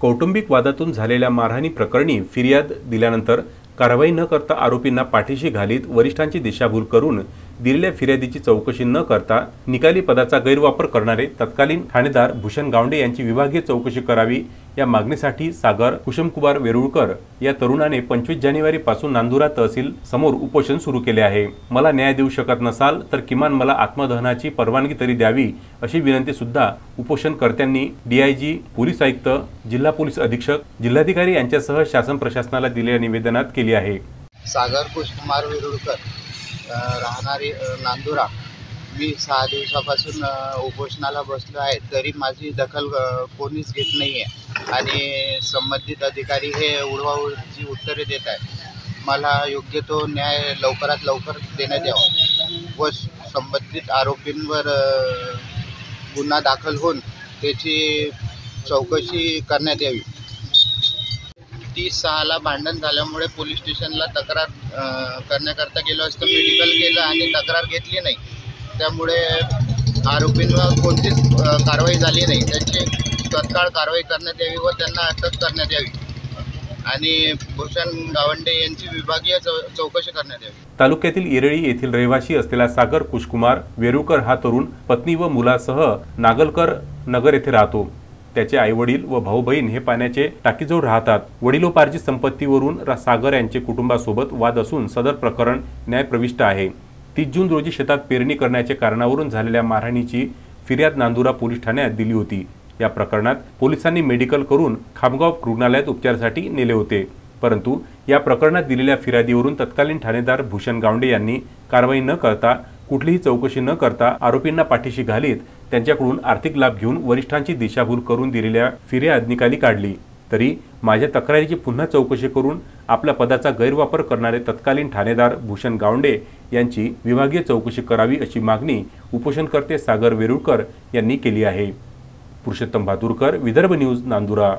कौटुंबिक वादातून झालेल्या मारहाणी प्रकरणी फिर्याद दिल्यानंतर कारवाई न करता आरोपींना पाठीशी घालीत वरिष्ठांची दिशाभूल करून दिलेल्या फिर्यादीची चौकशी न करता निकाली पदाचा गैरवापर करणारे तत्कालीन ठाणेदार भूषण गावंडे यांची विभागीय चौकशी करावी या मागणीसाठी सागर कुशमकुमार वेरुळकर या तरुणाने 25 जानेवारी पासून नांदुरा तहसील समोर उपोषण सुरू केले आहे। मला न्याय देऊ शकत नसाल तर किमान मला आत्मदहनाची परवानगी तरी द्यावी अशी विनंती सुद्धा उपोषणकर्त्यांनी डीआयजी, पोलीस आयुक्त, जिल्हा पोलीस अधीक्षक, जिल्हाधिकारी यांच्यासह शासन प्रशासनाला दिलेल्या निवेदनात केली आहे। सागर कुशकुमार वेरुळकर, राहणारी नांदुरा। मी 6 दिवसापासून उपोषणाला बसलो आहे, तरी माझी दखल कोणीच घेत नाही आहे आणि संबंधित अधिकारी हे उडवाउडवीची उत्तरे देत आहेत। मला योग्य तो न्याय लवकरात लवकर देण्यात यावा व संबंधित आरोपींवर गुन्हा दाखल होऊन त्याची चौकशी करण्यात यावी। 30/6ला भांडण झाल्यामुळे पोलीस स्टेशनला तक्रार करण्याकरता गेलो असतो। मेडिकल केलं आणि तक्रार घेतली नाही, त्यामुळे आरोपींवर कोणतीच कारवाई झाली नाही। त्यांची तत्काळ कारवाई करण्यात यावी व त्यांना अटक करण्यात यावी आणि भूषण गावंडे यांची विभागीय चौकशी करण्यात यावी। तालुक्यातील येरळी येथील रहिवासी असलेला सागर कुशकुमार वेरुळकर हा तरुण पत्नी व मुलासह नागलकर नगर येथे राहतो। त्याचे आईवडील व भाऊ बहीण हे पाण्याचे टाकीजवळ राहतात। वडिलोपार्जित संपत्तीवरून सागर यांचे कुटुंबासोबत वाद असून सदर प्रकरण न्यायप्रविष्ट आहे। 30 जून रोजी शेतात पेरणी करण्याच्या कारणावरून झालेल्या मारहाणीची फिर्याद नांदुरा पोलीस ठाण्यात दिली होती। या प्रकरणात पोलिसांनी मेडिकल करून खामगाव रुग्णालयात उपचारासाठी नेले होते, परंतु या प्रकरणात दिलेल्या फिर्यादीवरून तत्कालीन ठाणेदार भूषण गावंडे यांनी कारवाई न करता, कुठलीही चौकशी न करता आरोपींना पाठीशी घालीत त्यांच्याकडून आर्थिक लाभ घेऊन वरिष्ठांची दिशाभूल करून दिलेल्या फिर्याद निकाली काढली। तरी माझ्या तक्रारीची पुन्हा चौकशी करून आपल्या पदाचा गैरवापर करणारे तत्कालीन ठाणेदार भूषण गावंडे यांची विभागीय चौकशी करावी अशी मागणी उपोषणकर्ते सागर वेरुळकर यांनी केली आहे। पुरुषोत्तम भातुरकर, विदर्भ न्यूज, नांदुरा।